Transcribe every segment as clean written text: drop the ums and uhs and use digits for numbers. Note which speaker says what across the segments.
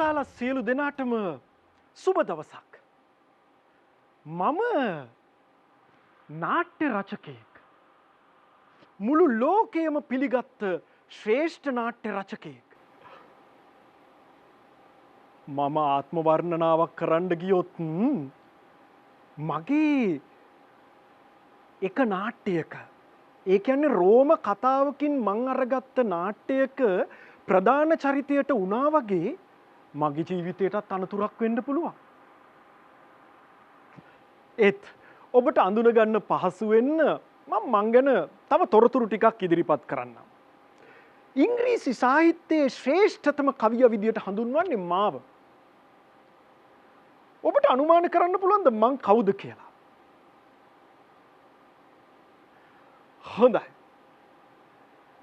Speaker 1: පුතාලා සියලු දෙනාටම සුබ දවසක්. මම නාට්‍ය රචකයෙක්. මුළු ලෝකයම පිළිගත්ත ශ්‍රේෂ්ඨ නාට්‍ය රචකයෙක්. මම ආත්ම වර්ණනාවක් කරන්න ගියොත් මගේ එක නාට්‍යයක, ඒ කියන්නේ රෝම කතාවකින් මං අරගත්ත නාට්‍යයක ප්‍රධාන චරිතයට වුණා වගේ මගේ ජීවිතයටත් අනතුරක් වෙන්න පුළුවන්. ඒත් ඔබට අඳුනගන්න පහසු වෙන්න මං ගැන තව තොරතුරු ටිකක් ඉදිරිපත් කරන්නම්. ඉංග්‍රීසි සාහිත්‍යයේ ශ්‍රේෂ්ඨතම කවිය විදියට හඳුන්වන්නේ මාව. ඔබට අනුමාන කරන්න පුළුවන්ද මං කවුද කියලා? හොඳයි.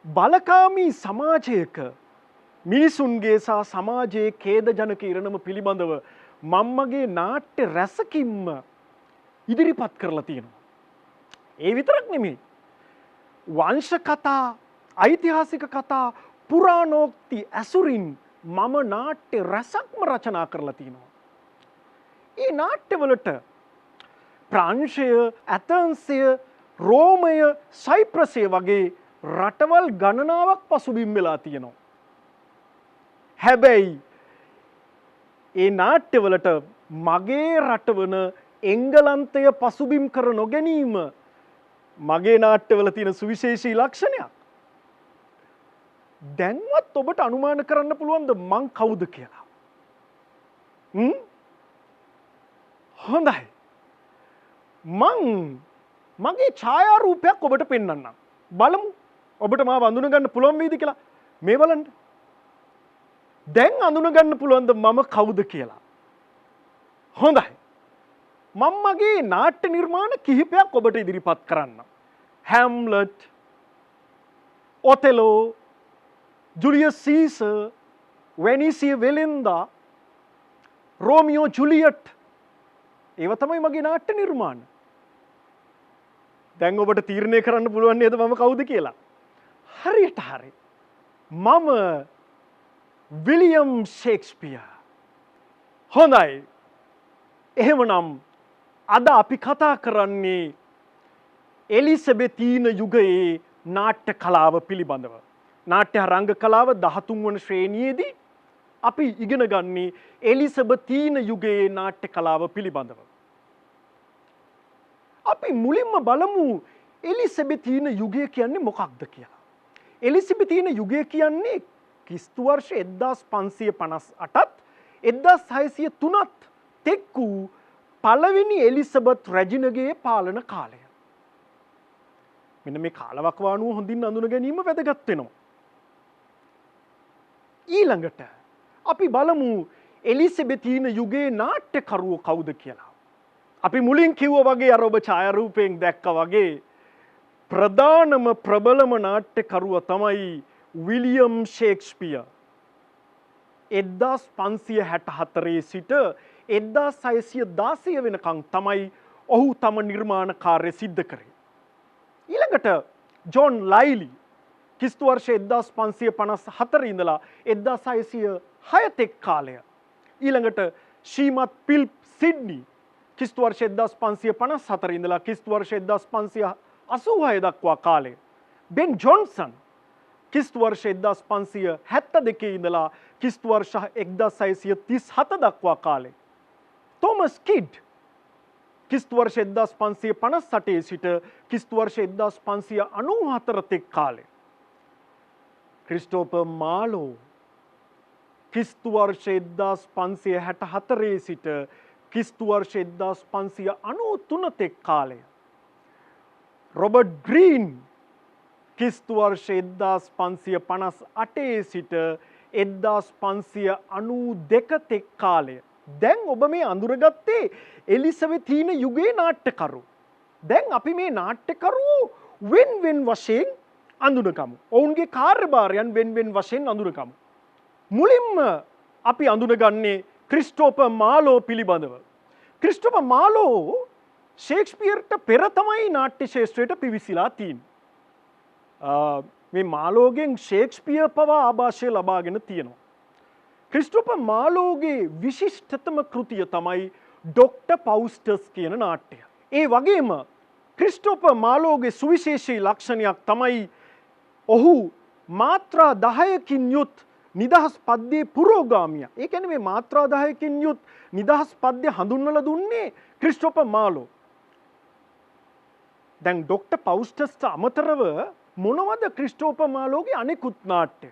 Speaker 1: බලකාමී සමාජයක මිනිසුන්ගේ සහ සමාජයේ ඛේදජනක ඉරණම පිළිබඳව මම්මගේ නාට්‍ය රැසකින්ම ඉදිරිපත් කරලා තියෙනවා. ඒ විතරක් නෙමෙයි. වංශ කතා, ඓතිහාසික කතා, පුරාණෝක්ති ඇසුරින් මම නාට්‍ය රැසක්ම රචනා කරලා තියෙනවා. ඒ නාට්‍යවලට ප්‍රංශය, ඇතන්සය, රෝමය, සයිප්‍රසය වගේ රටවල් ගණනාවක් පසුබිම් වෙලා තියෙනවා. හැබැයි ඒ නාට්‍යවලට මගේ රටවන එංගලන්තය පසුබිම් කර නොගැනීම මගේ නාට්‍යවල තියෙන සුවිශේෂී ලක්ෂණයක්. දැන්වත් ඔබට අනුමාන කරන්න පුළුවන්ද මං කවුද කියලා? හොඳයි. මගේ ඡායාරූපයක් ඔබට පෙන්වන්නම්. බලමු ඔබට මාව අඳුන ගන්න පුළුවන් වේද කියලා. මේ බලන්න. දැන් අඳුන ගන්න පුළුවන්ද මම කවුද කියලා? හොඳයි. මම මගේ නාට්‍ය නිර්මාණ කිහිපයක් ඔබට ඉදිරිපත් කරන්නම්. හැම්ලට්, ඔතෙලෝ, ජුලියස් සීසර්, වෙනිසිය වෙලෙන්දා, රෝමියෝ ජුලියට්. ඒව තමයි මගේ නාට්‍ය නිර්මාණ. දැන් ඔබට තීරණය කරන්න පුළුවන් නේද මම කවුද කියලා? හරියට හරි. මම විලියම් ෂේක්ස්පියර්. හොඳයි. එහෙමනම් අද අපි කතා කරන්නේ එලිසබෙතීන යුගයේ නාට්‍ය කලාව පිළිබඳව. නාට්‍ය රංග කලාව 13 වන ශ්‍රේණියේදී අපි ඉගෙන ගන්නේ එලිසබෙතීන යුගයේ නාට්‍ය කලාව පිළිබඳව. අපි මුලින්ම බලමු එලිසබෙතීන යුගය කියන්නේ මොකක්ද කියලා. එලිසබෙතීන යුගය කියන්නේ ක්‍රිස්තු වර්ෂ 1558ත් 1603ත් තෙක් වූ පළවෙනි එලිසබෙත් රැජිනගේ පාලන කාලය. මෙන්න මේ කාලවකවානුව හොඳින් අඳුන ගැනීම වැදගත් වෙනවා. ඊළඟට අපි බලමු එලිසබෙතීන යුගයේ නාට්‍යකරුවෝ කවුද කියලා. අපි මුලින් කිව්වා වගේ අර ඔබ ඡායාරූපයෙන් දැක්කා වගේ ප්‍රධානම ප්‍රබලම නාට්‍යකරුවා තමයි විලියම් ෂේක්ස්පියර්. 1564 සිට 1616 වෙනකන් තමයි ඔහු තම නිර්මාණ කාර්ය සිද්ධ කරේ. ඊළඟට ජොන් ලයිලි ක්‍රිස්තු වර්ෂ 1554 ඉඳලා 1606 තෙක් කාලය. ඊළඟට ශ්‍රීමත් පිල්ප් සිඩ්නි ක්‍රිස්තු වර්ෂ 1554 ඉඳලා ක්‍රිස්තු වර්ෂ 1586 දක්වා කාලය. බෙන් ජොන්සන් ක්‍රිස්තු වර්ෂ 1572 ඉඳලා ක්‍රිස්තු වර්ෂ 1637 දක්වා කාලය. තෝමස් කිඩ් ක්‍රිස්තු වර්ෂ 1558 සිට ක්‍රිස්තු වර්ෂ 1594 තෙක් කාලය. ක්‍රිස්ටෝපර් මාලෝ ක්‍රිස්තු වර්ෂ 1564 සිට ක්‍රිස්තු වර්ෂ 1593 තෙක් කාලය. රොබර්ට් ග්‍රීන් ක්‍රිස්තු වර්ෂ 1558 සිට 1592 තෙක් කාලය. දැන් ඔබ මේ අඳුරගත්තේ එලිසබෙතීන යුගයේ නාට්‍යකරු. දැන් අපි මේ නාට්‍යකරුවෝ වෙන් වශයෙන් අඳුනගමු. ඔවුන්ගේ කාර්යභාරයන් වෙන් වශයෙන් අඳුනගමු. මුලින්ම අපි අඳුනගන්නේ ක්‍රිස්ටෝපර් මාලෝ පිළිබඳව. ක්‍රිස්ටෝපර් මාලෝ ෂේක්ස්පියර්ට පෙර තමයි නාට්‍ය ශාස්ත්‍රයට පිවිසිලා තියෙන්නේ. මේ මාලෝගෙන් ෂේක්ස්පියර් පවා ආభాෂය ලබාගෙන තියෙනවා. ක්‍රිස්ටෝපර් මාලෝගේ විශිෂ්ටතම කෘතිය තමයි ඩොක්ටර් පවුස්ටර්ස් කියන නාට්‍යය. ඒ වගේම ක්‍රිස්ටෝපර් මාලෝගේ සුවිශේෂී ලක්ෂණයක් තමයි ඔහු මාත්‍රා 10කින් යුත් නිදහස් පද්‍යයේ පුරෝගාමිය. ඒ කියන්නේ මේ මාත්‍රා 10කින් යුත් නිදහස් පද්‍ය හඳුන්වලා දුන්නේ ක්‍රිස්ටෝපර් මාලෝ. දැන් ඩොක්ටර් පවුස්ටර්ස්ට අමතරව මොනවද ක්‍රිස්ටෝපර් මාලෝගේ අනෙකුත් නාට්‍ය?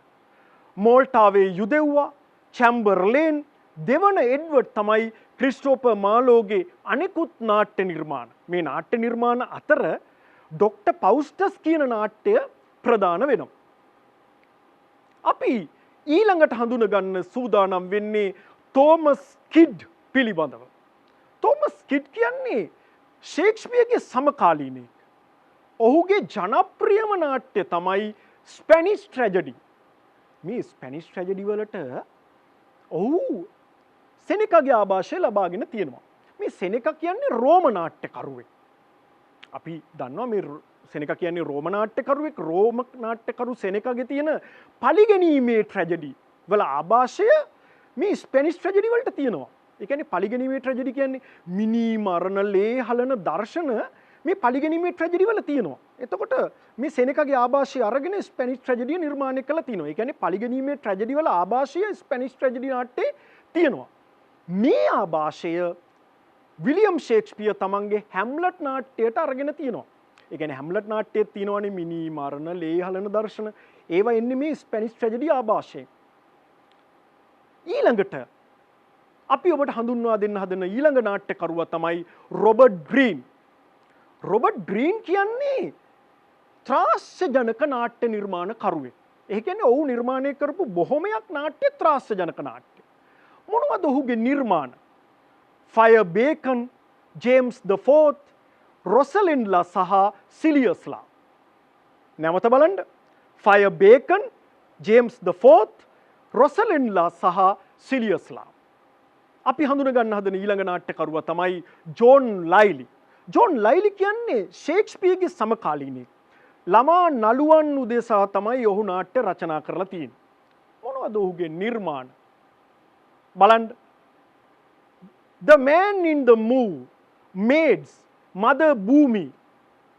Speaker 1: මෝල්ටාවේ යුදෙව්වා, චැම්බර්ලේන්, දෙවන එඩ්වඩ් තමයි ක්‍රිස්ටෝපර් මාලෝගේ අනෙකුත් නාට්‍ය නිර්මාණ. මේ නාට්‍ය නිර්මාණ අතර ඩොක්ටර් පවුස්ටර්ස් කියන නාට්‍ය ප්‍රධාන වෙනවා. අපි ඊළඟට හඳුනගන්න සූදානම් වෙන්නේ තෝමස් කිඩ් පිළිබඳව. තෝමස් කිඩ් කියන්නේ ෂේක්ස්පියර්ගේ සමකාලීනයෙක්. ඔහුගේ ජනප්‍රියම නාට්‍ය තමයි ස්පැනිෂ් ට්‍රැජඩි. මේ ස්පැනිෂ් ට්‍රැජඩි වලට ඔහු සෙනෙකගේ ආభాෂය ලබාගෙන තියෙනවා. මේ සෙනෙක කියන්නේ රෝම නාට්‍යකරුවෙක්. අපි දන්නවා මේ සෙනෙක කියන්නේ රෝම නාට්‍යකරුවෙක්. රෝම නාට්‍යකරු සෙනෙකගේ තියෙන පලිගැනීමේ ට්‍රැජඩි වල ආభాෂය මේ ස්පැනිෂ් ට්‍රැජඩි වලට තියෙනවා. ඒ කියන්නේ පලිගැනීමේ ට්‍රැජඩි කියන්නේ මිනි මරණ ලේ හලන දර්ශන මේ පලිගැනීමේ ට්‍රැජඩි වල තියෙනවා. එතකොට මේ සෙනෙකගේ ආభాෂය අරගෙන ස්පැනිෂ් ට්‍රැජඩිය නිර්මාණය කළා තියෙනවා. ඒ කියන්නේ පලිගැනීමේ ට්‍රැජඩි වල ආభాෂය ස්පැනිෂ් ට්‍රැජඩි නාට්‍යයේ තියෙනවා. මේ ආభాෂය විලියම් ෂේක්ස්පියර් තමන්ගේ හැම්ලට් නාට්‍යයට අරගෙන තියෙනවා. ඒ කියන්නේ හැම්ලට් නාට්‍යයේ තියෙනවනේ මිනි මරණ ලේ හලන දර්ශන. ඒවා එන්නේ මේ ස්පැනිෂ් ට්‍රැජඩි ආభాෂයෙන්. ඊළඟට අපි ඔබට හඳුන්වා දෙන්න හදන ඊළඟ නාට්‍යකරුවා තමයි රොබර්ට් ග්‍රීන්. රොබර්ට් ග්‍රීන් කියන්නේ ත්‍රාස්‍යජනක නාට්‍ය නිර්මාණ කරුවෙක්. ඒ කියන්නේ ඔහු නිර්මාණය කරපු බොහොමයක් නාට්‍ය ත්‍රාස්‍යජනක නාට්‍ය. මොනවද ඔහුගේ නිර්මාණ? ෆයර් බේකන්, ජේම්ස් ද ෆෝර්ත්, රොසලින්ඩ්ලා සහ සිලියස්ලා. නැවත බලන්න. ෆයර් බේකන්, ජේම්ස් ද ෆෝර්ත්, රොසලින්ඩ්ලා සහ සිලියස්ලා. අපි හඳුන ගන්න හදන ඊළඟ නාට්‍යකරුවා තමයි ජෝන් ලයිලි. ජෝන් ලයිලි කියන්නේ ෂේක්ස්පියර්ගේ සමකාලීනෙක්. ළමා නළුවන් උදෙසා තමයි ඔහු නාට්‍ය රචනා කරලා තියෙන්නේ. මොනවද ඔහුගේ නිර්මාණ? බලන්න. The Man in the Moon, Maids, Mother Bhumi,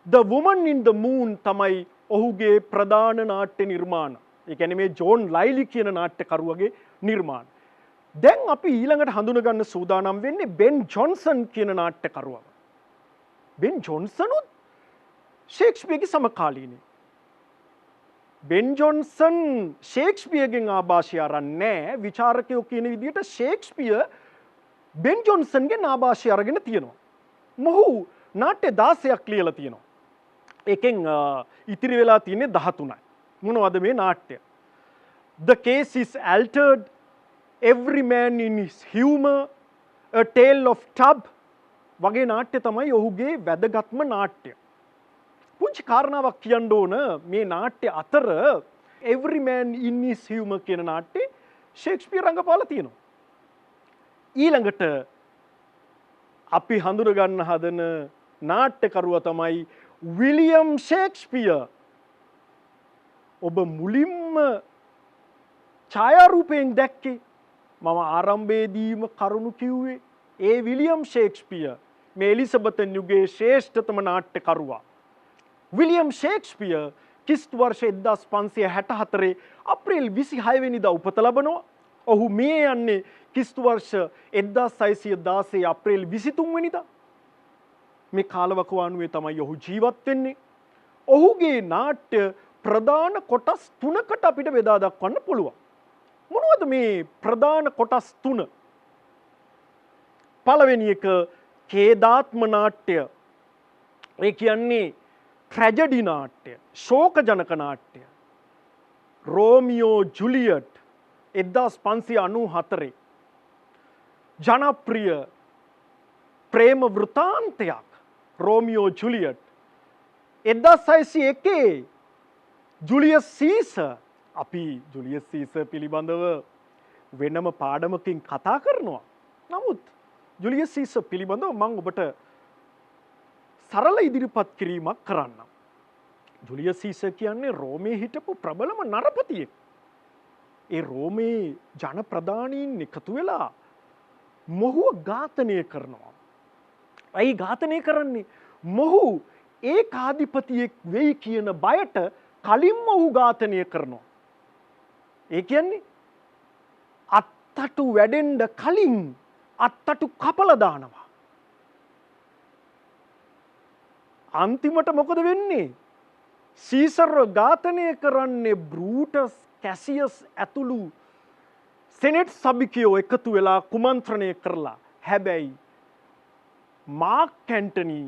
Speaker 1: The Woman in the Moon තමයි ඔහුගේ ප්‍රධාන නාට්‍ය නිර්මාණ. ඒ කියන්නේ මේ ජෝන් ලයිලි කියන නාට්‍යකරුවගේ නිර්මාණ. දැන් අපි ඊළඟට හඳුන ගන්න සූදානම් වෙන්නේ බෙන් ජොන්සන් කියන නාට්‍යකරුවා. බෙන් ජොන්සනුත් ෂේක්ස්පියර්ගේ සමකාලීනයි. බෙන් ජොන්සන් ෂේක්ස්පියර්ගෙන් ආభాෂය අරන් නැහැ. විචාරකයෝ කියන විදිහට ෂේක්ස්පියර් බෙන් ජොන්සන්ගේ ආభాෂය අරගෙන තියෙනවා. මොහු නාට්‍ය 16ක් ලියලා තියෙනවා. එකෙන් ඉතිරි වෙලා තියෙන්නේ 13යි. මොනවද මේ නාට්‍ය? The Case is Altered, Every Man in His Humor, A Tale of Tub වගේ නාට්‍ය තමයි ඔහුගේ වැදගත්ම නාට්‍ය. පුංචි කාරණාවක් කියන්න ඕන මේ නාට්‍ය අතර Every Man in His Humor කියන නාට්‍ය ෂේක්ස්පියර් රංගපාලා තියෙනවා. ඊළඟට අපි හඳුන ගන්න හදන නාට්‍යකරුවා තමයි විලියම් ෂේක්ස්පියර්. ඔබ මුලින්ම ඡායාරූපයෙන් දැක්කේ මම ආරම්භයේදීම කරුණු කිව්වේ ඒ විලියම් ෂේක්ස්පියර් මේ එලිසබෙතන් යුගයේ ශ්‍රේෂ්ඨතම නාට්‍යකරුවා. විලියම් ෂේක්ස්පියර් ක්‍රිස්තු වර්ෂ 1564 අප්‍රේල් 26 වෙනිදා උපත ලබනවා. ඔහු මේ යන්නේ ක්‍රිස්තු වර්ෂ 1616 අප්‍රේල් 23 වෙනිදා. මේ කාලවකවානුවේ තමයි ඔහු ජීවත් වෙන්නේ. ඔහුගේ නාට්‍ය ප්‍රධාන කොටස් 3කට අපිට බෙදා දක්වන්න පුළුවන්. මොනවද මේ ප්‍රධාන කොටස් 3? පළවෙනි එක ඛේදාත්ම නාට්‍ය. ඒ කියන්නේ ට්‍රැජඩි නාට්‍ය, ශෝකජනක නාට්‍ය. රෝමියෝ ජුලියට් 1594 ජනප්‍රිය ප්‍රේම වෘතාන්තයක්. රෝමියෝ ජුලියට් 1601 ජුලියස් සීසර්. අපි ජුලියස් සීසර් පිළිබඳව වෙනම පාඩමකින් කතා කරනවා. නමුත් ජුලියස් සීසර් පිළිබඳව මම ඔබට සරල ඉදිරිපත් කිරීමක් කරන්නම්. ජුලියස් සීසර් කියන්නේ රෝමයේ හිටපු ප්‍රබලම නරපතියෙක්. ඒ රෝමේ ජන ප්‍රධානීන් එකතු වෙලා මොහුව ඝාතනය කරනවා. ඇයි ඝාතනය කරන්නේ? මොහු ඒකාධිපතියෙක් වෙයි කියන බයට කලින්ම ඔහු ඝාතනය කරනවා. ඒ කියන්නේ අත්තටු වැඩෙන්න කලින් අත්තටු කපලා දානවා. අන්තිමට මොකද වෙන්නේ? සීසර්ව ඝාතනය කරන්නේ බෲටස්, කැසියස් ඇතුළු සෙනෙට් සභිකයෝ එකතු වෙලා කුමන්ත්‍රණය කරලා. හැබැයි මාක් ඇන්ටනි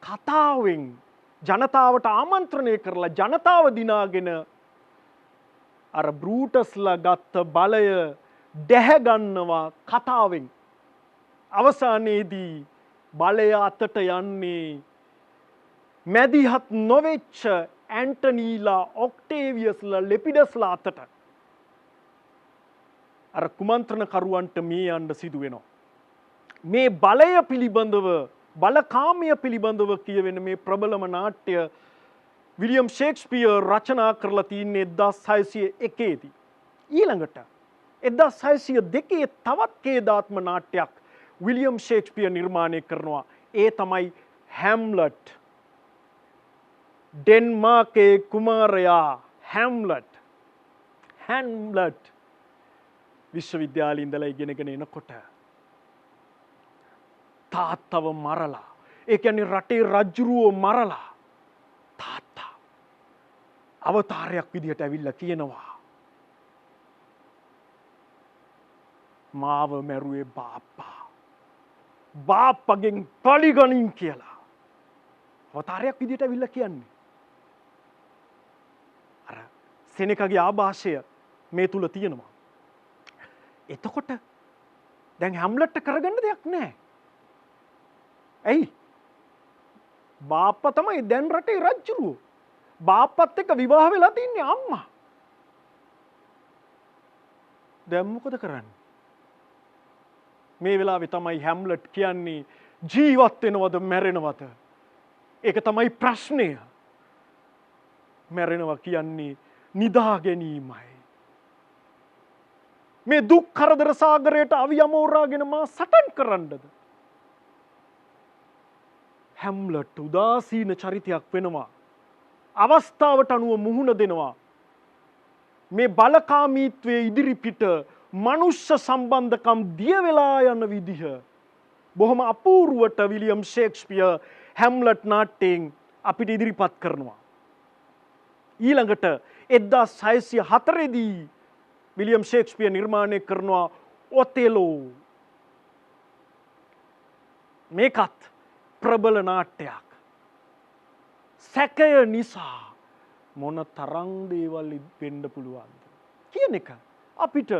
Speaker 1: කතාවෙන් ජනතාවට ආමන්ත්‍රණය කරලා ජනතාව දිනාගෙන අර බෲටස්ලා ගත්ත බලය දැහැගන්නවා කතාවෙන්. අවසානයේදී බලය අතට යන්නේ මැදිහත් නොවෙච්ච ඇන්ටනීලා, ඔක්ටේවියස්ලා, ලෙපිඩස්ලා අතට. අර කුමන්ත්‍රණකරුවන්ට මේ යන්න සිදු වෙනවා. මේ බලය පිළිබඳව, බලකාමය පිළිබඳව කියවෙන මේ ප්‍රබලම නාට්‍ය විලියම් ෂේක්ස්පියර් රචනා කරලා තින්නේ 1601 දී. ඊළඟට 1602 තවත් ඛේදාත්ම නාට්‍යයක් විලියම් ෂේක්ස්පියර් නිර්මාණය කරනවා. ඒ තමයි හැම්ලට්. ඩෙන්මාර්කේ කුමාරයා හැම්ලට්. හැම්ලට් විශ්වවිද්‍යාලේ ඉඳලා ඉගෙනගෙන එනකොට තාත්තව මරලා, ඒ කියන්නේ රටේ රජුරුවෝ මරලා තාත්තා අවතාරයක් විදිහට ඇවිල්ලා කියනවා මාව මැරුවේ බාප්පා. බාප්පගෙන් පලිගනින් කියලා. අවතාරයක් විදිහට ඇවිල්ලා කියන්නේ. අර සෙනෙකගේ ආభాෂය මේ තුල තියෙනවා. එතකොට දැන් හැම්ලට්ට කරගන්න දෙයක් නැහැ. ඇයි? බාප්පා තමයි දැන් රටේ රජුරුවෝ. බාප්පත් එක්ක විවාහ වෙලා තින්නේ අම්මා. දැන් මොකද කරන්නේ? මේ වෙලාවේ තමයි හැම්ලට් කියන්නේ ජීවත් වෙනවද මැරෙනවද? ඒක තමයි ප්‍රශ්නය. මැරෙනවා කියන්නේ නිදා ගැනීමයි. මේ දුක් කරදර සාගරයට අවි යමෝරාගෙන මා සටන් කරන්නද? හැම්ලට් උදාසීන චරිතයක් වෙනවා. අවස්ථාවට අනුව මුහුණ දෙනවා. මේ බලකාමීත්වයේ ඉදිරිපිට මනුෂ්‍ය සම්බන්ධකම් දිය වෙලා යන විදිහ බොහොම අපූර්වට විලියම් ෂේක්ස්පියර් හැම්ලට් නාට්‍යයෙන් අපිට ඉදිරිපත් කරනවා. ඊළඟට 1604 දී විලියම් ෂේක්ස්පියර් නිර්මාණය කරනවා ඔතෙලෝ. මේකත් ප්‍රබල නාට්‍යයක්. සැකය නිසා මොන තරම් දේවල් වෙන්න පුළුවන්ද කියන එක අපිට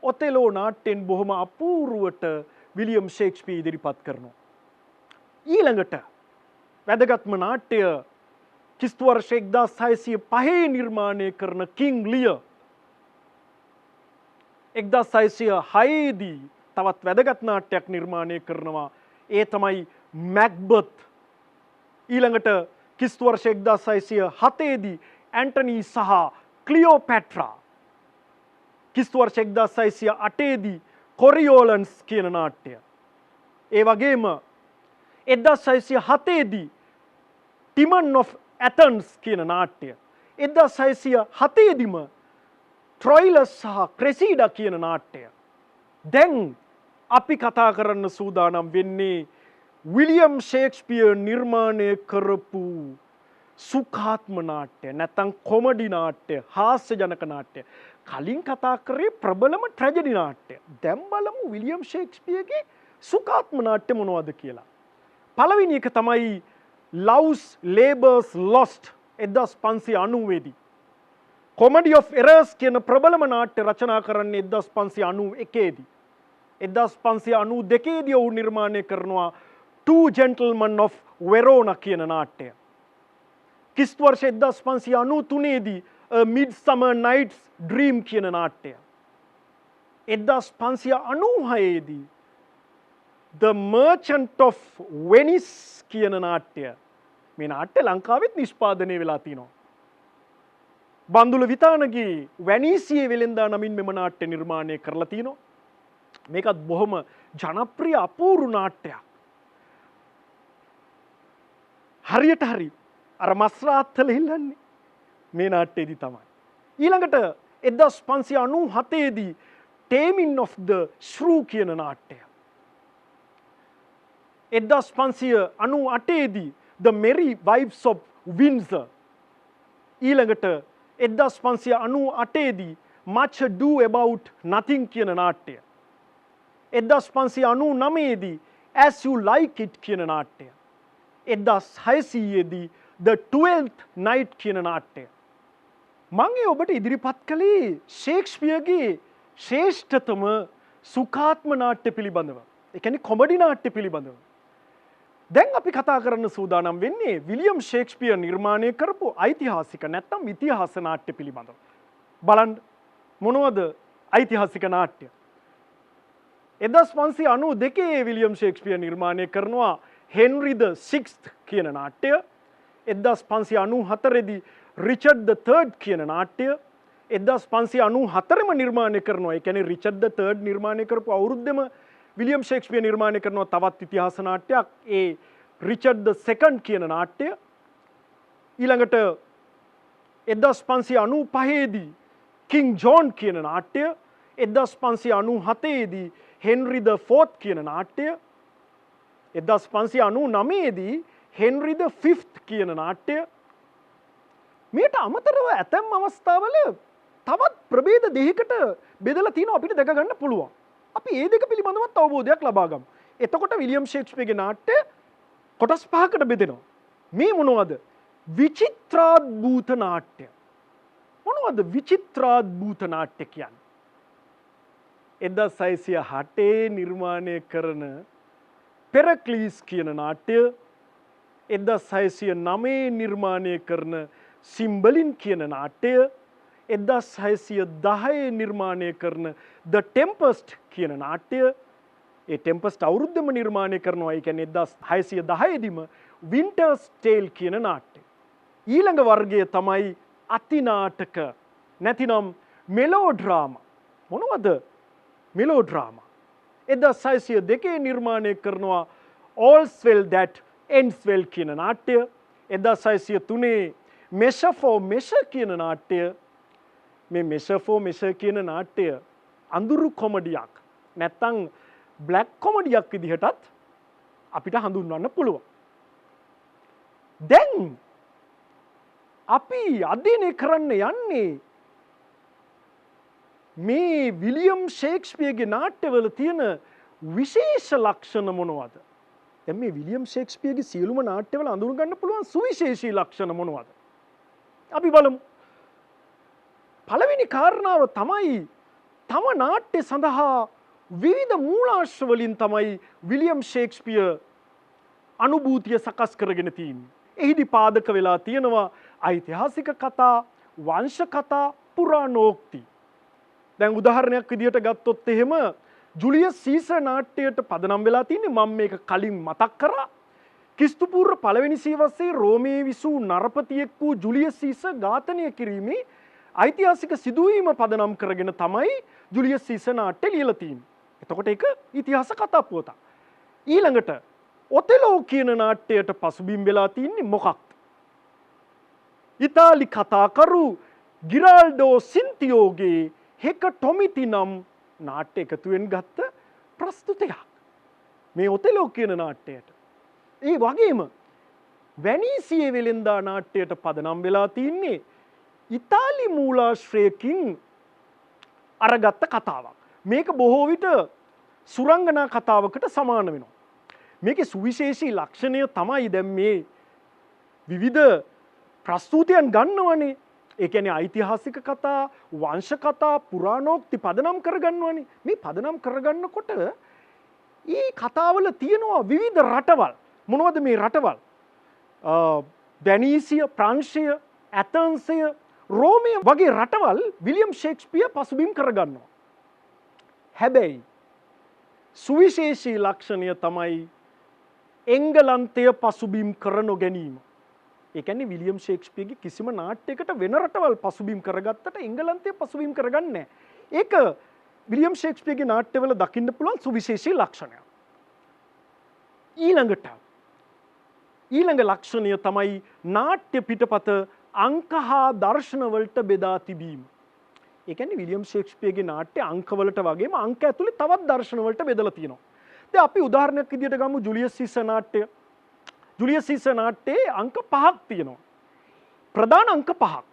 Speaker 1: ඔතෙලෝ නාට්‍යයෙන් බොහොම අපූර්වට විලියම් ෂේක්ස්පියර් ඉදිරිපත් කරනවා. ඊළඟට වැදගත්ම නාට්‍ය ක්‍රිස්තු වර්ෂ 1605 නිර්මාණය කරන කිං ලියර්. 1606 දී තවත් වැදගත් නාට්‍යයක් නිර්මාණය කරනවා. ඒ තමයි මැක්බත්. ඊළඟට ක්‍රිස්තු වර්ෂ 1607 දී ඇන්ටනී සහ ක්ලියෝපැට්‍රා. ක්‍රිස්තු වර්ෂ 1608 දී කොරියෝලන්ස් කියන නාට්‍ය. ඒ වගේම 1607 දී ටිමන් ඔෆ් ඇතන්ස් කියන නාට්‍ය. 1607 දීම ට්‍රොයිලස් සහ ක්‍රෙසීඩා කියන නාට්‍ය. දැන් අපි කතා කරන්න සූදානම් වෙන්නේ විලියම් ෂේක්ස්පියර් නිර්මාණය කරපු සුඛාත්ම නාට්‍ය, නැත්නම් කොමඩි නාට්‍ය, හාස්‍යජනක නාට්‍ය. කලින් කතා කරේ ප්‍රබලම ට්‍රැජඩි නාට්‍ය. දැන් බලමු විලියම් ෂේක්ස්පියර්ගේ සුඛාත්ම නාට්‍ය මොනවද කියලා. පළවෙනි එක තමයි Love's Labour's Lost 1590 දී. Comedy of Errors කියන ප්‍රබලම නාට්‍ය රචනා කරන්නේ 1591 දී. 1592 දී ඔහු නිර්මාණය කරනවා Two Gentlemen of Verona කියන නාට්‍ය. ක්‍රිස්තු වර්ෂ 1593 දී A Midsummer Night's Dream කියන නාට්‍ය. 1596 දී The Merchant of Venice කියන නාට්‍ය. මේ නාට්‍ය ලංකාවෙත් නිෂ්පාදනය වෙලා තිනවා. බන්දුල විතානගේ වැනීසියේ වෙළෙන්දා නමින් මෙම නාට්‍ය නිර්මාණය කරලා තිනවා. මේකත් බොහොම ජනප්‍රිය අපූර්ව නාට්‍යයක්. හරියට හරි අර මස්රාත්තල ඉල්ලන්නේ මේ නාට්‍යයේදී තමයි. ඊළඟට 1597 දී Taming of the Shrew කියන නාට්‍යය. 1598 දී The Merry Wives of Windsor. ඊළඟට 1598 දී Much Ado About Nothing කියන නාට්‍යය. 1599 දී As You Like It කියන නාට්‍යය. 1600 දී The 12th Night කියන නාට්‍යය. මම ඔබට ඉදිරිපත් කළේ ෂේක්ස්පියර්ගේ ශ්‍රේෂ්ඨතම සුඛාත්ම නාට්‍ය පිළිබඳව. ඒ කියන්නේ කොමඩි නාට්‍ය පිළිබඳව. දැන් අපි කතා කරන්න සූදානම් වෙන්නේ විලියම් ෂේක්ස්පියර් නිර්මාණය කරපු ඓතිහාසික නැත්නම් ඉතිහාස නාට්‍ය පිළිබඳව. බලන්න මොනවද ඓතිහාසික නාට්‍ය? 1592 විලියම් ෂේක්ස්පියර් නිර්මාණය කරනවා හෙන්රි ද 6th කියන නාට්‍ය. 1594 දී රිචඩ් ද 3rd කියන නාට්‍ය. 1594ම නිර්මාණය කරනවා. ඒ කියන්නේ රිචඩ් ද 3rd නිර්මාණය කරපු අවුරුද්දෙම විලියම් ෂේක්ස්පියර් නිර්මාණය කරනවා තවත් ඉතිහාස නාට්‍යයක්. ඒ රිචඩ් ද 2nd කියන නාට්‍ය. ඊළඟට 1595 දී කිං ජෝන් කියන නාට්‍ය. 1597 දී හෙන්රි ද 4th කියන නාට්‍ය. 1599 දී හෙන්රි ද 5th කියන නාට්‍ය. මේට අමතරව ඇතැම් අවස්ථාවල තවත් ප්‍රභේද දෙකකට බෙදලා තියෙනවා අපිට දැක ගන්න පුළුවන්. අපි ඒ දෙක පිළිබඳවත් අවබෝධයක් ලබා ගමු. එතකොට විලියම් ෂේක්ස්පියර්ගේ නාට්‍ය කොටස් පහකට බෙදෙනවා. මේ මොනවද? විචිත්‍රාද්භූත නාට්‍ය. මොනවද විචිත්‍රාද්භූත නාට්‍ය කියන්නේ? 1608 නිර්මාණය කරන පෙරක්ලීස් කියන නාට්‍ය, 1609 නිර්මාණය කරන සිම්බලින් කියන නාට්‍ය, 1610 නිර්මාණය කරන The Tempest කියන නාට්‍ය. ඒ ටෙම්පස්ට් අවුරුද්දම නිර්මාණය කරනවා. ඒ කියන්නේ 1610 දිම Winter's Tale කියන නාට්‍ය. ඊළඟ වර්ගය තමයි අතිනාටක නැතිනම් මෙලෝඩ්‍රාමා. මොනවද මෙලෝඩ්‍රාමා? 1602 නිර්මාණය කරනවා All's Well That Ends Well කියන නාට්‍ය. 1603 Measure for Measure කියන නාට්‍ය. මේ Measure for Measure කියන නාට්‍ය අඳුරු කොමඩියක් නැත්තම් බ්ලැක් කොමඩියක් විදිහටත් අපිට හඳුන්වන්න පුළුවන්. දැන් අපි අධ්‍යයනය කරන්න යන්නේ මේ විලියම් ෂේක්ස්පියර්ගේ නාට්‍යවල තියෙන විශේෂ ලක්ෂණ මොනවද? දැන් මේ විලියම් ෂේක්ස්පියර්ගේ සියලුම නාට්‍යවල අඳුර ගන්න පුළුවන් සුවිශේෂී ලක්ෂණ මොනවද? අපි බලමු. පළවෙනි කාරණාව තමයි තම නාට්‍ය සඳහා විවිධ මූලාශ්‍ර වලින් තමයි විලියම් ෂේක්ස්පියර් අනුභූතිය සකස් කරගෙන තියෙන්නේ. එහිදී පාදක වෙලා තියෙනවා ඓතිහාසික කතා, වංශ කතා, පුරාණෝක්ති. දැන් උදාහරණයක් විදිහට ගත්තොත් එහෙම ජුලියස් සීසර් නාට්‍යයට පදනම් වෙලා තින්නේ මම මේක කලින් මතක් කරා. ක්‍රිස්තු පූර්ව පළවෙනි සියවසේ රෝමයේ විසූ නරපතියෙක් වූ ජුලියස් සීසර් ඝාතනය කිරීමේ ඓතිහාසික සිදුවීම පදනම් කරගෙන තමයි ජුලියස් සීසර් නාට්‍ය ලියලා තියෙන්නේ. එතකොට ඒක ඉතිහාස කතා පුවතක්. ඊළඟට ඔතෙලෝ කියන නාට්‍යයට පසුබිම් වෙලා තින්නේ මොකක්ද? ඉතාලි කතාකරු ගිරාල්ඩෝ සින්තියෝගේ හෙක ටොමිති නම් නාට්‍ය එකතුවෙන් ගත්ත ප්‍රස්තුතයක් මේ ඔතෙලෝ කියන නාට්‍යයට. ඒ වගේම වැනීසියේ වෙළෙන්දා නාට්‍යයට පදනම් වෙලා තින්නේ ඉතාලි මූලාශ්‍රයකින් අරගත්ත කතාවක්. මේක බොහෝ විට සුරංගනා කතාවකට සමාන වෙනවා. මේකේ සුවිශේෂී ලක්ෂණය තමයි දැන් මේ විවිධ ප්‍රස්තුතියන් ගන්නවනේ. ඒ කියන්නේ ඓතිහාසික කතා, වංශ කතා, පුරාණෝක්ති පදනම් කරගන්නවනේ. මේ පදනම් කරගන්නකොට මේ කතාවල තියෙනවා විවිධ රටවල්. මොනවද මේ රටවල්? වැනීසිය, ප්‍රංශය, ඇතන්සය, රෝමය වගේ රටවල් විලියම් ෂේක්ස්පියර් පසුබිම් කරගන්නවා. හැබැයි සුවිශේෂී ලක්ෂණය තමයි එංගලන්තය පසුබිම් කර නොගැනීම. ඒ කියන්නේ විලියම් ෂේක්ස්පියර්ගේ කිසිම නාට්‍යයකට වෙන රටවල් පසුබිම් කරගත්තට එංගලන්තය පසුබිම් කරගන්නේ නැහැ. ඒක විලියම් ෂේක්ස්පියර්ගේ නාට්‍යවල දකින්න පුළුවන් සුවිශේෂී ලක්ෂණයක්. ඊළඟ ලක්ෂණය තමයි නාට්‍ය පිටපත අංක හා දර්ශන වලට බෙදා තිබීම. ඒ කියන්නේ විලියම් ෂේක්ස්පියර්ගේ නාට්‍ය අංකවලට වගේම අංක ඇතුලේ තවත් දර්ශන වලට බෙදලා තියෙනවා. දැන් අපි උදාහරණයක් විදියට ගමු ජුලියස් සීසර් නාට්‍ය. ජුලියස් සීසර් නාට්‍යයේ අංක 5ක් තියෙනවා. ප්‍රධාන අංක 5ක්.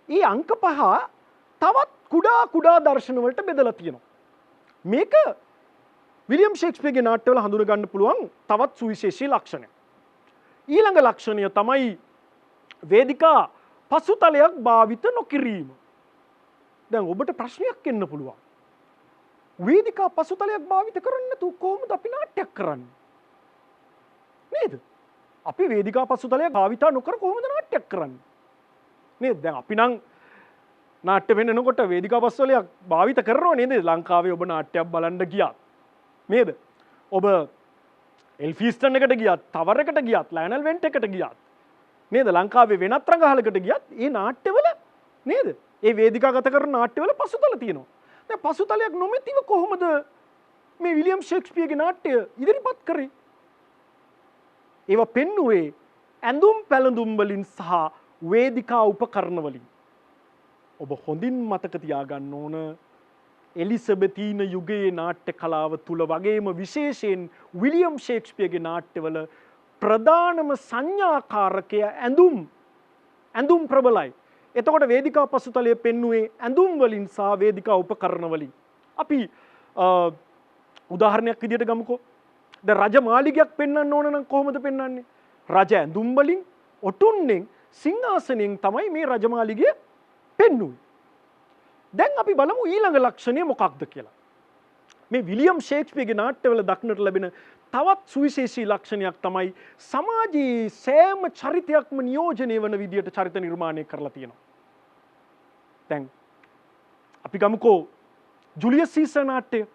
Speaker 1: මේ අංක 5 තවත් කුඩා දර්ශන වලට බෙදලා තියෙනවා. මේක විලියම් ෂේක්ස්පියර්ගේ නාට්‍යවල හඳුන ගන්න පුළුවන් තවත් සුවිශේෂී ලක්ෂණයක්. ඊළඟ ලක්ෂණය තමයි වේදිකා පසුතලයක් භාවිත නොකිරීම. දැන් ඔබට ප්‍රශ්නයක් එන්න පුළුවන්. වේදිකා පසුතලයක් භාවිත කරන්නේ නැතුව කොහොමද අපි නාට්‍යයක් කරන්නේ? නේද? අපි වේදිකා පසුතලයක් භාවිත නොකර කොහොමද නාට්‍යයක් කරන්නේ? නේද? දැන් අපි නම් නාට්‍ය වෙන්නකොට වේදිකා පසුතලයක් භාවිත කරනවා නේද? ලංකාවේ ඔබ නාට්‍යයක් බලන්න ගියා. නේද? ඔබ එල්ෆීස්ටන් එකට ගියත්, ටවර් එකට ගියත්, ලයනල් වෙන්ට් එකට ගියත් නේද? ලංකාවේ වෙනත් රඟහලකට ගියත් ඒ නාට්‍යවල නේද? ඒ වේදිකාගත කරන නාට්‍යවල පසුතල තියෙනවා. දැන් පසුතලයක් නොමැතිව කොහොමද මේ විලියම් ෂේක්ස්පියර්ගේ නාට්‍ය ඉදිරිපත් කරේ? ඒවා පෙන්නුවේ ඇඳුම් පැළඳුම් වලින් සහ වේදිකා උපකරණ වලින්. ඔබ හොඳින් මතක තියාගන්න ඕන එලිසබෙතීන යුගයේ නාට්‍ය කලාව තුල වගේම විශේෂයෙන් විලියම් ෂේක්ස්පියර්ගේ නාට්‍යවල ප්‍රධානම සංඥාකාරකය ඇඳුම් ප්‍රබලයි. එතකොට වේදිකා පසුතලයේ පෙන්නුවේ ඇඳුම් වලින් සහ වේදිකා උපකරණ වලින්. අපි උදාහරණයක් විදියට ගමුකෝ. දැන් රජ මාලිගයක් පෙන්වන්න ඕන නම් කොහොමද පෙන්වන්නේ? රජ ඇඳුම් වලින් ඔටුන්නෙන් සිංහාසනෙන් තමයි මේ රජ මාලිගය පෙන්වුවේ. දැන් අපි බලමු ඊළඟ ලක්ෂණය මොකක්ද කියලා. මේ විලියම් ෂේක්ස්පියර්ගේ නාට්‍යවල දක්නට ලැබෙන තවත් සුවිශේෂී ලක්ෂණයක් තමයි සමාජයේ සෑම චරිතයක්ම නියෝජනය වන විදියට චරිත නිර්මාණය කරලා තියෙනවා. දැන් අපි ගමුකෝ ජුලියස් සීසර් නාට්‍යය.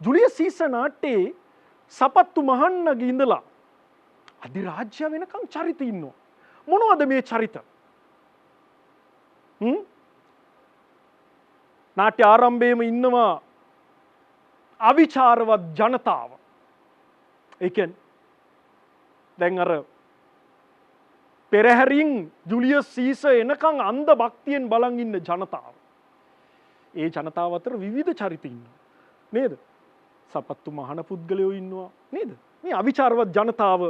Speaker 1: ජුලියස් සීසර් නාට්‍යයේ සපත්තු මහන්නගේ ඉඳලා අධිරාජ්‍ය වෙනකම් චරිත ඉන්නවා. මොනවද මේ චරිත? නාට්‍ය ආරම්භයේම ඉන්නවා අවිචාරවත් ජනතාව. ඒ කියන්නේ දැන් අර පෙරහැරින් ජුලියස් සීසර් එනකන් අන්ධ භක්තියෙන් බලන් ඉන්න ජනතාව. ඒ ජනතාව අතර විවිධ චරිත ඉන්නවා. නේද? සපත්තු මහන පුද්ගලයෝ ඉන්නවා. නේද? මේ අවිචාරවත් ජනතාව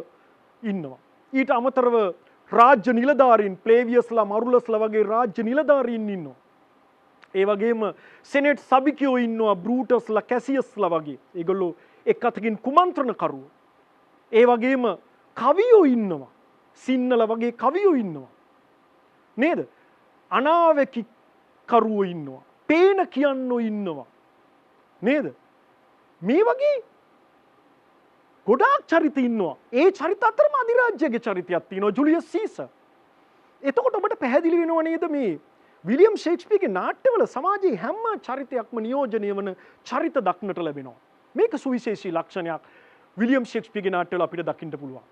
Speaker 1: ඉන්නවා. ඊට අමතරව රාජ්‍ය නිලධාරීන් ප්ලේවියස්ලා මරුලස්ලා වගේ රාජ්‍ය නිලධාරීන් ඉන්නවා. ඒ වගේම සෙනෙට් සභිකයෝ ඉන්නවා බෲටස්ලා කැසියස්ලා වගේ. ඒගොල්ලෝ එක් අතකින් කුමන්ත්‍රණකරුවෝ. ඒ වගේම කවියෝ ඉන්නවා. සින්නල වගේ කවියෝ ඉන්නවා. නේද? අනාවැකි කරුවෝ ඉන්නවා. පේන කියන්නෝ ඉන්නවා. නේද? මේ වගේ ගොඩාක් චරිත ඉන්නවා. ඒ චරිත අතරම අධිරාජ්‍යගේ චරිතයක් තියෙනවා ජුලියස් සීසර්. එතකොට ඔබට පැහැදිලි වෙනව නේද මේ විලියම් ෂේක්ස්පියර්ගේ නාට්‍යවල සමාජයේ හැම චරිතයක්ම නියෝජනය වන චරිත දක්නට ලැබෙනවා. මේක සුවිශේෂී ලක්ෂණයක් විලියම් ෂේක්ස්පියර්ගේ නාට්‍යවල අපිට දකින්න පුළුවන්.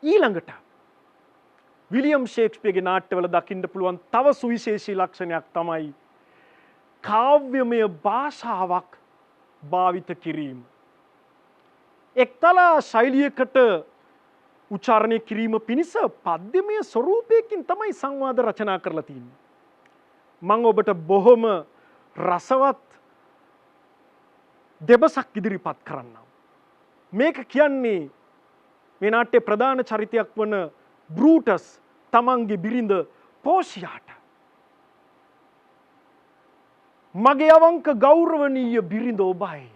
Speaker 1: ඊළඟට විලියම් ෂේක්ස්පියර්ගේ නාට්‍යවල දකින්න පුළුවන් තව සුවිශේෂී ලක්ෂණයක් තමයි කාව්‍යමය භාෂාවක් භාවිත කිරීම. එක්තරා ශෛලියකට උච්චාරණය කිරීම පිණිස පද්‍යමය ස්වරූපයකින් තමයි සංවාද රචනා කරලා තියෙන්නේ. මම ඔබට බොහොම රසවත් දෙබසක් ඉදිරිපත් කරන්නම්. මේක කියන්නේ මේ නාට්‍යයේ ප්‍රධාන චරිතයක් වන බෲටස් තමන්ගේ බිරිඳ පෝෂියාට මගේ අවංක ගෞරවනීය බිරිඳ ඔබයි.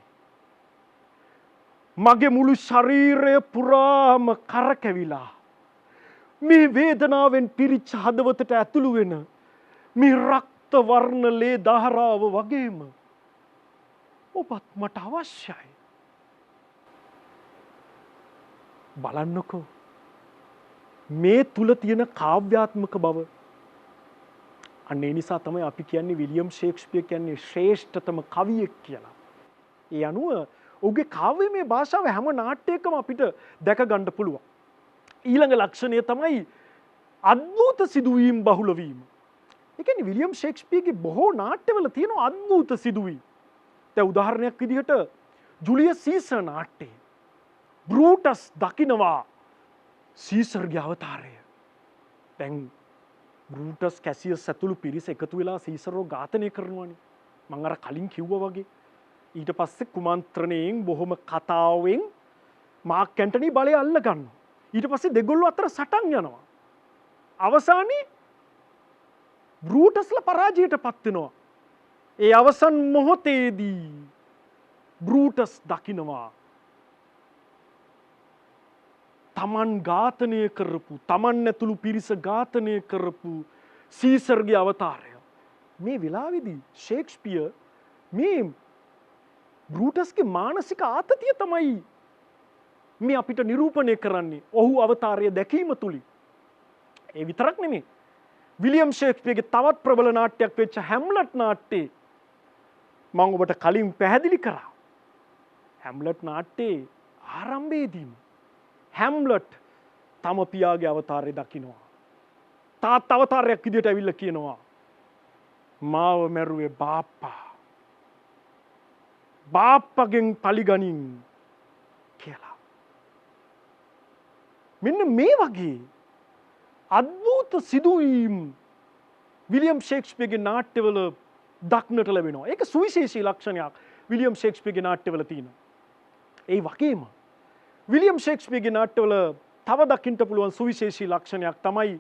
Speaker 1: මගේ මුළු ශරීරය පුරාම කරකැවිලා මේ වේදනාවෙන් පිරිච්ච හදවතට ඇතුළු වෙන මේ රක්ත වර්ණ ලේ දහරාව වගේම ඔබත් මට අවශ්‍යයි. බලන්නකෝ මේ තුල තියෙන කාව්‍යාත්මක බව. අන්න ඒ නිසා තමයි අපි කියන්නේ විලියම් ෂේක්ස්පියර් කියන්නේ ශ්‍රේෂ්ඨතම කවියෙක් කියලා. ඒ අනුව ඔහුගේ කාව්‍යමය භාෂාව හැම නාට්‍යයකම අපිට දැක ගන්න පුළුවන්. ඊළඟ ලක්ෂණය තමයි අද්භූත සිදුවීම් බහුල වීම. ඒ කියන්නේ විලියම් ෂේක්ස්පියර්ගේ බොහෝ නාට්‍යවල තියෙන අද්භූත සිදුවීම්. දැන් උදාහරණයක් විදිහට ජුලියස් සීසර් නාට්‍යයේ බෲටස් දකිනවා සීසර්ගේ අවතාරය. දැන් බෲටස් කැසියස් ඇතුළු පිරිස එකතු වෙලා සීසර්ව ඝාතනය කරනවානේ. මම අර කලින් කිව්වා වගේ. ඊට පස්සේ කුමන්ත්‍රණයෙන් බොහොම කතාවෙන් මාක් ඇන්ටනි බලය අල්ල ගන්නවා. ඊට පස්සේ දෙගොල්ලෝ අතර සටන් යනවා. අවසානයේ බෲටස්ලා පරාජයට පත් වෙනවා. ඒ අවසන් මොහොතේදී බෲටස් දකිනවා තමන් ඝාතනය කරපු, තමන් ඇතුළු පිරිස ඝාතනය කරපු සීසර්ගේ අවතාරය. මේ වෙලාවේදී ෂේක්ස්පියර් මේ බෲටස්ගේ මානසික ආතතිය තමයි මේ අපිට නිරූපණය කරන්නේ ඔහු අවතාරය දැකීම තුලින්. ඒ විතරක් නෙමෙයි. විලියම් ෂේක්ස්පියර්ගේ තවත් ප්‍රබල නාට්‍යයක් වෙච්ච හැම්ලට් නාට්‍යයේ මම ඔබට කලින් පැහැදිලි කරා. හැම්ලට් නාට්‍යයේ ආරම්භයේදීම හැම්ලට් තම පියාගේ අවතාරය දකිනවා. තාත්තා අවතාරයක් විදිහට ඇවිල්ලා කියනවා මාව මැරුවේ බාප්පා. බාප්පගෙන් පලිගනින් කියලා. මෙන්න මේ වගේ අද්භූත සිදුවීම් විලියම් ෂේක්ස්පියර්ගේ නාට්‍යවල දක්නට ලැබෙනවා. ඒක සුවිශේෂී ලක්ෂණයක් විලියම් ෂේක්ස්පියර්ගේ නාට්‍යවල තියෙනවා. ඒ වගේම විලියම් ෂේක්ස්පියර්ගේ නාට්‍යවල තව දකින්න පුළුවන් සුවිශේෂී ලක්ෂණයක් තමයි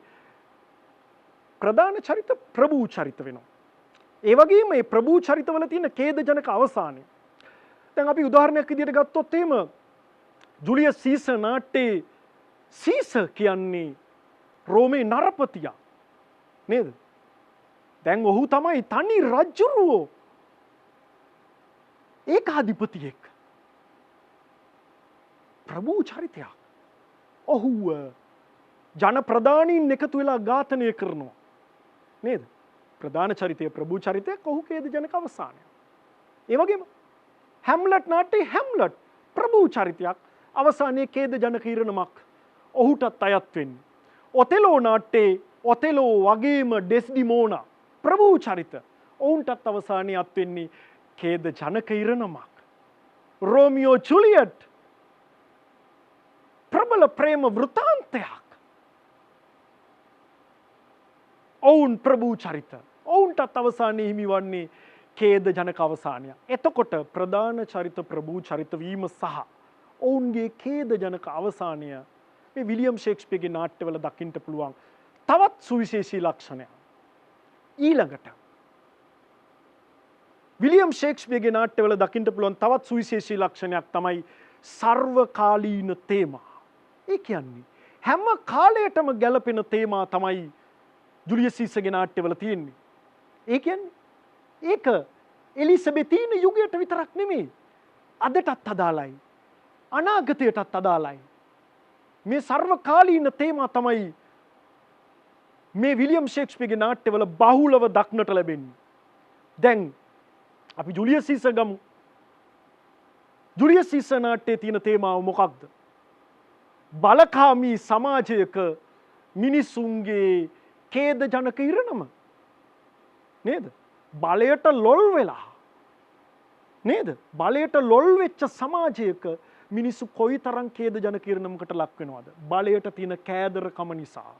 Speaker 1: ප්‍රධාන චරිත ප්‍රභූ චරිත වෙනවා. ඒ වගේම මේ ප්‍රභූ චරිතවල තියෙන ඛේදජනක අවසානය. දැන් අපි උදාහරණයක් විදිහට ගත්තොත් එහෙම ජුලියස් සීසර් නාට්‍යයේ සීසර් කියන්නේ රෝමේ නරපතියා නේද? දැන් ඔහු තමයි තනි රජුරුවෝ ඒකාධිපතියෙක්. ප්‍රභූ චරිතයක්. ඔහුව ජන ප්‍රධානීන් එකතු වෙලා ඝාතනය කරනවා නේද? ප්‍රධාන චරිතය ප්‍රභූ චරිතයක්, ඔහු ඛේදජනක අවසානය. ඒ වගේම හැම්ලට් නාට්‍යයේ හැම්ලට් ප්‍රභූ චරිතයක්, අවසානයේ ඛේදජනක ඉරණමක් ඔහුටත් අයත් වෙන්නේ. ඔතෙලෝ නාට්‍යයේ ඔතෙලෝ වගේම ඩෙස්ඩිමෝනා ප්‍රභූ චරිත, ඔවුන්ටත් අවසානයේ අත් වෙන්නේ ඛේදජනක ඉරණමක්. රෝමියෝ ජුලියට් ප්‍රබල ප්‍රේම වෘතාන්තයක්. ඔවුන් ප්‍රභූ චරිත, ඔවුන්ටත් අවසානයේ හිමිවන්නේ ඛේදජනක අවසානයක්. එතකොට ප්‍රධාන චරිත ප්‍රභූ චරිත වීම සහ ඔවුන්ගේ ඛේදජනක අවසානය මේ විලියම් ෂේක්ස්පියර්ගේ නාට්‍යවල දකින්න පුළුවන් තවත් සුවිශේෂී ලක්ෂණයක්. ඊළඟට විලියම් ෂේක්ස්පියර්ගේ නාට්‍යවල දකින්න පුළුවන් තවත් සුවිශේෂී ලක්ෂණයක් තමයි සර්වකාලීන තේමා. ඒ කියන්නේ හැම කාලයකටම ගැලපෙන තේමා තමයි ජුලියස් සීසර්ගේ නාට්‍යවල තියෙන්නේ. ඒ කියන්නේ ඒක එලිසබෙතීන යුගයට විතරක් නෙමෙයි, අදටත් අදාළයි, අනාගතයටත් අදාළයි. මේ සර්වකාලීන තේමා තමයි මේ විලියම් ෂේක්ස්පියර්ගේ නාට්‍යවල බහුලව දක්නට ලැබෙන්නේ. දැන් අපි ජුලියස් සීසර් ගමු. ජුලියස් සීසර් නාට්‍යයේ තියෙන තේමාව මොකක්ද? බලකාමී සමාජයක මිනිසුන්ගේ ඛේදජනක ඉරණම නේද? බලයට ලොල් වෙලා නේද? බලයට ලොල් වෙච්ච සමාජයක මිනිස්සු කොයිතරම් ඛේදජනක ඉරණමකට ලක් වෙනවද? බලයට තියෙන කෑදරකම නිසා.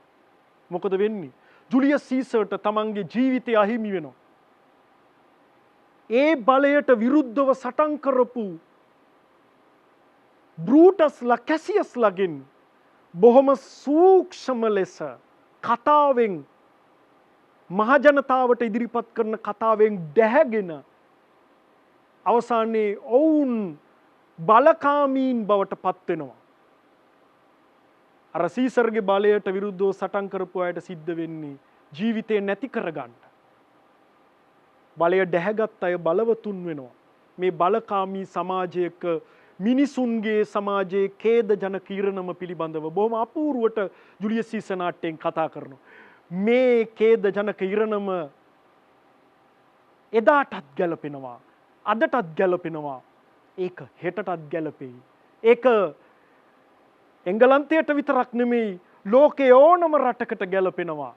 Speaker 1: මොකද වෙන්නේ? ජුලියස් සීසර්ට තමන්ගේ ජීවිතය අහිමි වෙනවා. ඒ බලයට විරුද්ධව සටන් කරපු බෲටස්ලා කැසියස්ලාගෙන් බොහොම සූක්ෂම ලෙස කතාවෙන් මහජනතාවට ඉදිරිපත් කරන කතාවෙන් දැහැගෙන අවසානයේ ඔවුන් බලකාමීන් බවට පත් වෙනවා. අර සීසර්ගේ බලයට විරුද්ධව සටන් කරපු අයට සිද්ධ වෙන්නේ ජීවිතේ නැති කරගන්න. බලය දැහැගත් අය බලවතුන් වෙනවා. මේ බලකාමී සමාජයක මිනිසුන්ගේ සමාජයේ ඛේදජනක ඉරණම පිළිබඳව බොහොම අපූර්වට ජුලියස් සීසර් නාට්‍යයෙන් කතා කරනවා. මේ ඛේදජනක ඉරණම එදාටත් ගැලපෙනවා, අදටත් ගැලපෙනවා, ඒක හෙටටත් ගැලපෙයි. ඒක එංගලන්තයට විතරක් නෙමෙයි ලෝකේ ඕනම රටකට ගැලපෙනවා.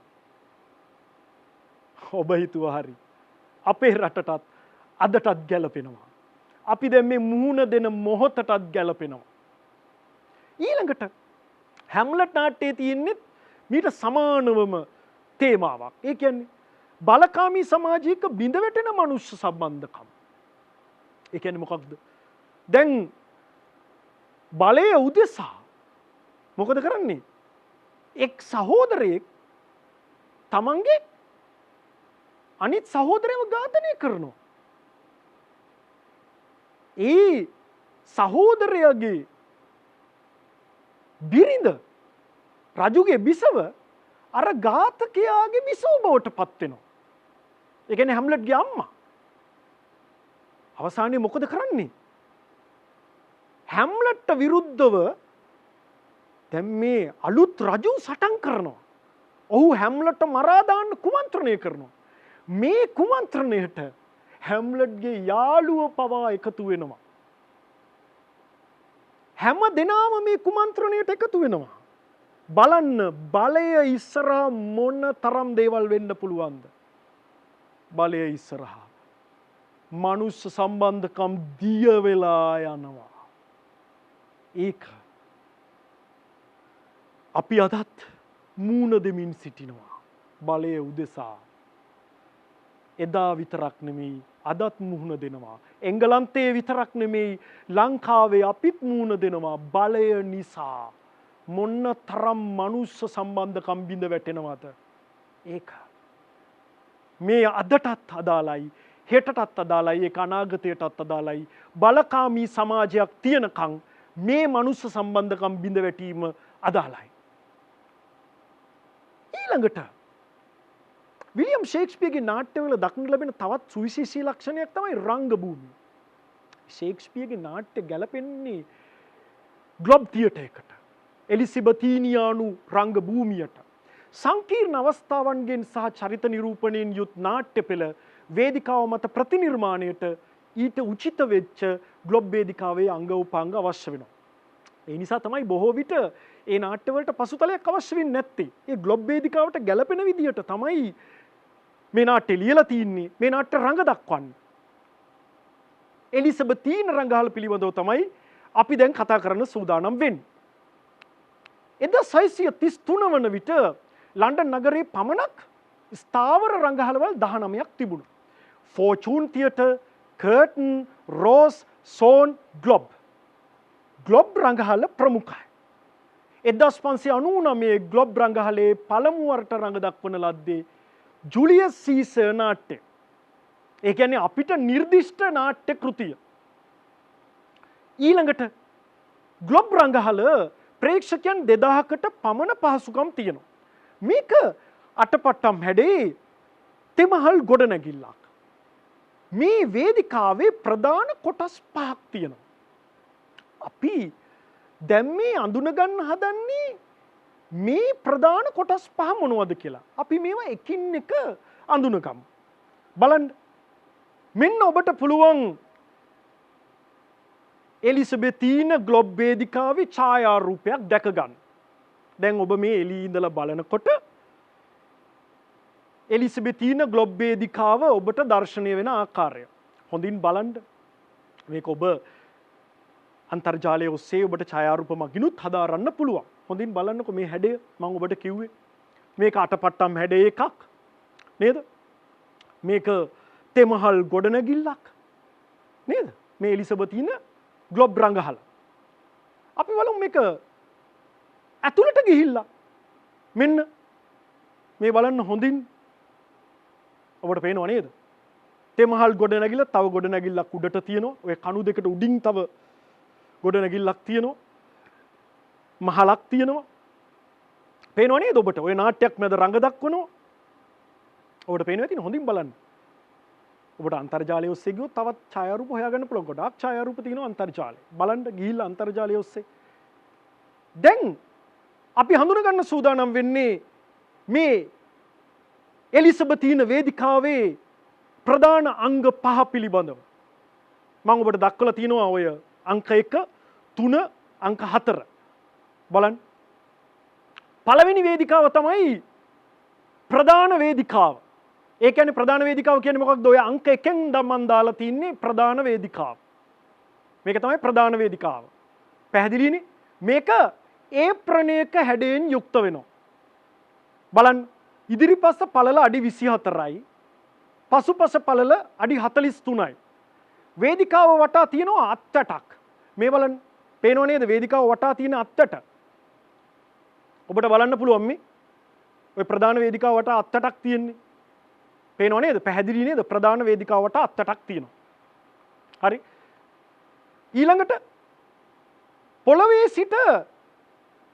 Speaker 1: ඔබ හිතුවා හරි. අපේ රටටත් අදටත් ගැලපෙනවා. අපි දැන් මේ මුහුණ දෙන මොහොතටත් ගැලපෙනවා. ඊළඟට හැම්ලට් නාට්‍යයේ තියෙන්නේ මීට සමානවම තේමාවක්. ඒ කියන්නේ බලකාමී සමාජයක බිඳ වැටෙන මනුෂ්‍ය සම්බන්ධකම්. ඒ කියන්නේ මොකක්ද? දැන් බලය උදෙසා මොකද කරන්නේ? එක් සහෝදරයෙක් තමන්ගේ අනිත් සහෝදරයව ඝාතනය කරනවා. ඒ සහෝදරයාගේ බිරිඳ රජුගේ බිසව අර ඝාතකයාගේ බිසව බවට පත් වෙනවා. ඒ කියන්නේ හැම්ලට්ගේ අම්මා. අවසානයේ මොකද කරන්නේ? හැම්ලට්ට විරුද්ධව දැන් මේ අලුත් රජු සටන් කරනවා. ඔහු හැම්ලට්ට මරා දාන්න කුමන්ත්‍රණය කරනවා. මේ කුමන්ත්‍රණයට හැම්ලට්ගේ යාළුව පවා එකතු වෙනවා. හැම දෙනාම මේ කුමන්ත්‍රණයට එකතු වෙනවා. බලන්න බලය ඉස්සරහා මොන තරම් දේවල් වෙන්න පුළුවන්ද? බලය ඉස්සරහා මනුෂ්‍ය සම්බන්ධකම් දිය වෙලා යනවා. ඒක අපි අදත් මූණ දෙමින් සිටිනවා. බලය උදෙසා එදා විතරක් නෙමෙයි අදත් මුහුණ දෙනවා. එංගලන්තයේ විතරක් නෙමෙයි ලංකාවේ අපිත් මුහුණ දෙනවා. බලය නිසා මොන්න තරම් මනුෂ්‍ය සම්බන්ධකම් බිඳ වැටෙනවද? ඒක මේ අදටත් අදාළයි, හෙටටත් අදාළයි, ඒක අනාගතයටත් අදාළයි. බලකාමී සමාජයක් තියෙනකන් මේ මනුෂ්‍ය සම්බන්ධකම් බිඳ වැටීම අදාළයි. ඊළඟට විලියම් ෂේක්ස්පියර්ගේ නාට්‍යවල දක්නට ලැබෙන තවත් සුවිශේෂී ලක්ෂණයක් තමයි රංගභූමිය. ෂේක්ස්පියර්ගේ නාට්‍ය ගැලපෙන්නේ ග්ලොබ් තියටර් එකට. එලිසබෙතීනියානු රංගභූමියට. සංකීර්ණ අවස්ථාවන්ගෙන් සහ චරිත නිරූපණයෙන් යුත් නාට්‍ය පෙළ වේදිකාව මත ප්‍රතිනිර්මාණයට ඊට උචිත වෙච්ච ග්ලොබ් වේදිකාවේ අංග උපාංග අවශ්‍ය වෙනවා. ඒ නිසා තමයි බොහෝ විට ඒ නාට්‍යවලට පසුතලයක් අවශ්‍ය වෙන්නේ නැත්තේ. ඒ ග්ලොබ් වේදිකාවට ගැලපෙන විදියට තමයි මේ නාට්‍ය ලියලා තින්නේ. මේ නාට්‍ය රඟ දක්වන්නේ. එලිසබෙතීන රංගහල පිළිබඳව තමයි අපි දැන් කතා කරන්න සූදානම් වෙන්නේ. 1633 වන විට ලන්ඩන් නගරයේ පමණක් ස්ථාවර රංගහලවල් 19ක් තිබුණා. Fortune theatre, curtain, rose, zone, ග්ලොබ්. ග්ලොබ් රංගහල ප්‍රමුඛයි. 1599 ග්ලොබ් රංගහලේ පළමු වරට රඟ දක්වන ලද්දේ ජුලියස් සීසර් නාට්‍ය. ඒ කියන්නේ අපිට නිර්දිෂ්ට නාට්‍ය කෘතිය. ඊළඟට ග්ලොබ් රංගහල ප්‍රේක්ෂකයන් 2000කට පමණ පහසුකම් තියෙනවා. මේක අටපට්ටම් හැඩේ තෙමහල් ගොඩනැගිල්ලක්. මේ වේදිකාවේ ප්‍රධාන කොටස් 5ක් තියෙනවා. අපි දැන් මේ අඳුනගන්න හදන්නේ මේ ප්‍රධාන කොටස් 5 මොනවද කියලා. අපි මේවා එකින් එක අඳුනගමු. බලන්න. මෙන්න ඔබට පුළුවන් එලිසබෙතීන ග්ලොබ් වේදිකාවේ ඡායාරූපයක් දැක ගන්න. දැන් ඔබ මේ එළියේ ඉඳලා බලනකොට එලිසබෙතීන ග්ලොබ් වේදිකාව ඔබට දැర్శණය වෙන ආකාරය. හොඳින් බලන්න. මේක ඔබ අන්තර්ජාලය ඔස්සේ ඔබට ඡායාරූප මගිනුත් හදාරන්න පුළුවන්. හොඳින් බලන්නකෝ මේ හැඩය මම ඔබට කිව්වේ. මේක අටපට්ටම් හැඩය එකක් නේද? මේක තෙමහල් ගොඩනැගිල්ලක් නේද? මේ එලිසබෙතීන ග්ලොබ් රංගහල. අපි බලමු මේක ඇතුළට ගිහිල්ලා. මෙන්න මේ බලන්න හොඳින් ඔබට පේනව නේද? තෙමහල් ගොඩනැගිල්ල තව ගොඩනැගිල්ලක් උඩට තියෙනවා. ඔය කණු දෙකට උඩින් තව ගොඩනැගිල්ලක් තියෙනවා. මහලක් තියෙනවා. පේනව නේද ඔබට? ඔය නාට්‍යයක් මැද රඟ දක්වනවා. ඔබට පේනවා තියෙන හොඳින් බලන්න. ඔබට අන්තර්ජාලය ඔස්සේ ගියොත් තවත් ඡායාරූප හොයාගන්න පුළුවන්. ගොඩාක් ඡායාරූප තියෙනවා අන්තර්ජාලේ. බලන්න ගිහිල්ලා අන්තර්ජාලය ඔස්සේ. දැන් අපි හඳුනගන්න සූදානම් වෙන්නේ මේ එලිසබෙතීන වේදිකාවේ ප්‍රධාන අංග 5 පිළිබඳව. මම ඔබට දක්වලා තියෙනවා ඔය අංක 1, 3, අංක 4. බලන්න. පළවෙනි වේදිකාව තමයි ප්‍රධාන වේදිකාව. ඒ කියන්නේ ප්‍රධාන වේදිකාව කියන්නේ මොකක්ද? ඔය අංක 1න් මම දාලා තින්නේ ප්‍රධාන වේදිකාව. මේක තමයි ප්‍රධාන වේදිකාව. පැහැදිලිනේ? මේක ඒප්‍රණයක හැඩයෙන් යුක්ත වෙනවා. බලන්න. ඉදිරිපස පළල අඩි 24යි. පසුපස පළල අඩි 43යි. වේදිකාව වටා තියෙනවා අත් 8ක්. මේ බලන්න. පේනව නේද වේදිකාව වටා තියෙන අත් 8? ඔබට බලන්න පුළුවන් මේ. ඔය ප්‍රධාන වේදිකාව වටා අත් 8ක් තියෙන්නේ. පේනව නේද? පැහැදිලි නේද? ප්‍රධාන වේදිකාව වටා අත් 8ක් තියෙනවා. හරි. ඊළඟට පොළවේ සිට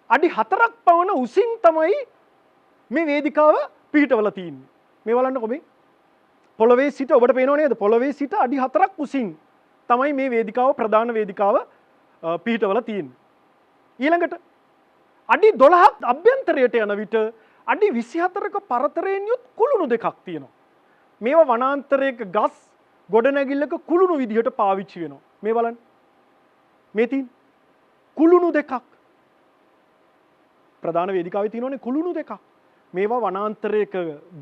Speaker 1: අඩි 4ක් පවන උසින් තමයි මේ වේදිකාව පිහිටවලා තියෙන්නේ. මේ බලන්නකො මේ. පොළවේ සිට ඔබට පේනව නේද? පොළවේ සිට අඩි 4ක් උසින් තමයි මේ වේදිකාව ප්‍රධාන වේදිකාව පිහිටවලා තියෙන්නේ. ඊළඟට අඩි 12ක් අභ්‍යන්තරයට යන විට අඩි 24ක පරතරයෙන් යුත් කුළුණු දෙකක් තියෙනවා. මේවා වනාන්තරයක ගස් ගොඩනැගිල්ලක කුළුණු විදිහට පාවිච්චි වෙනවා. මේ බලන්න. මේ තියෙන කුළුණු දෙකක්. ප්‍රධාන වේදිකාවේ තියෙනවනේ කුළුණු දෙකක්. මේවා වනාන්තරයක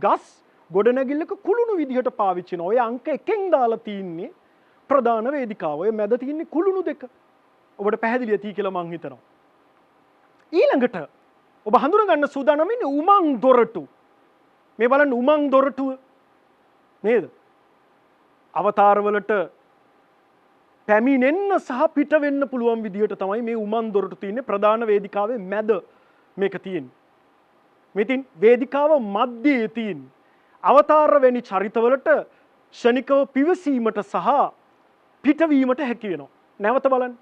Speaker 1: ගස් ගොඩනැගිල්ලක කුළුණු විදිහට පාවිච්චි වෙනවා. ඔය අංක 1න් දාලා තින්නේ ප්‍රධාන වේදිකාව. ඔය මැද තින්නේ කුළුණු දෙක. ඔබට පැහැදිලි ඇති කියලා මං හිතනවා. ඊළඟට ඔබ හඳුනා ගන්න සූදානම් ඉන්නේ උමං දොරටු. මේ බලන්න උමං දොරටුව නේද? අවතාර වලට පැමිණෙන්න සහ පිට වෙන්න පුළුවන් විදිහට තමයි මේ උමං දොරටු තියෙන්නේ ප්‍රධාන වේදිකාවේ මැද මේක තියෙන්නේ. මෙතින් වේදිකාව මැදේ තියෙන්නේ. අවතාර වැනි චරිතවලට ෂණිකව පිවිසීමට සහ පිටවීමට හැකි වෙනවා. නැවත බලන්න.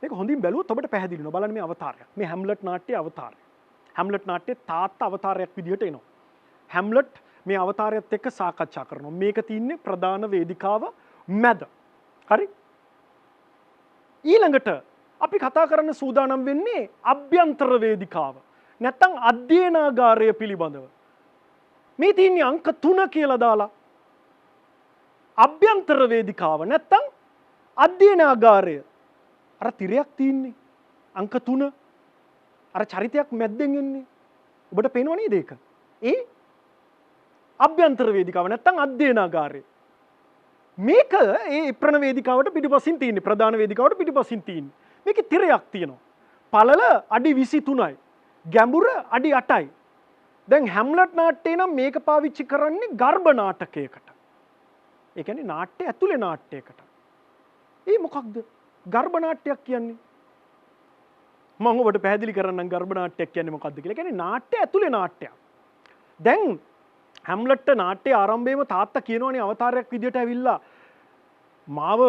Speaker 1: මේක හොඳින් බැලුවොත් ඔබට පැහැදිලි වෙනවා. බලන්න මේ අවතාරයක්. මේ හැම්ලට් නාට්‍යයේ අවතාරය. හැම්ලට් නාට්‍යයේ තාත්තා අවතාරයක් විදිහට එනවා. හැම්ලට් මේ අවතාරයත් එක්ක සාකච්ඡා කරනවා. මේක තින්නේ ප්‍රධාන වේදිකාව මැද. හරි? ඊළඟට අපි කතා කරන්න සූදානම් වෙන්නේ අභ්‍යන්තර වේදිකාව. නැත්තම් අධ්‍යයනාගාරය පිළිබඳව. මේ තින්නේ අංක 3 කියලා දාලා අභ්‍යන්තර වේදිකාව නැත්තම් අධ්‍යයනාගාරය. අර තිරයක් තින්නේ අංක 3. අර චරිතයක් මැද්දෙන් එන්නේ. ඔබට පේනව නේද ඒක? ඒ අභ්‍යන්තර වේදිකාව නැත්තම් අධ්‍යයනාගාරය. මේක ඒ ප්‍රණ වේදිකාවට පිටිපසින් තියෙන්නේ. ප්‍රධාන වේදිකාවට පිටිපසින් තියෙන්නේ. මේකේ තිරයක් තියෙනවා. පළල අඩි 23යි. ගැඹුර අඩි 8යි. දැන් හැම්ලට් නාට්‍යේ නම් මේක පාවිච්චි කරන්නේ ගර්භ නාටකයකට. ඒ කියන්නේ නාට්‍ය ඇතුලේ නාට්‍යයකට. ඒ මොකක්ද? ගර්භ නාට්‍යයක් කියන්නේ. මම ඔබට පැහැදිලි කරන්නම් ගර්භ නාට්‍යයක් කියන්නේ මොකක්ද කියලා. ඒ කියන්නේ නාට්‍ය ඇතුලේ නාට්‍යයක්. දැන් හැම්ලට්ට නාට්‍ය ආරම්භයේම තාත්තා කියනවනේ අවතාරයක් විදියට ඇවිල්ලා මාව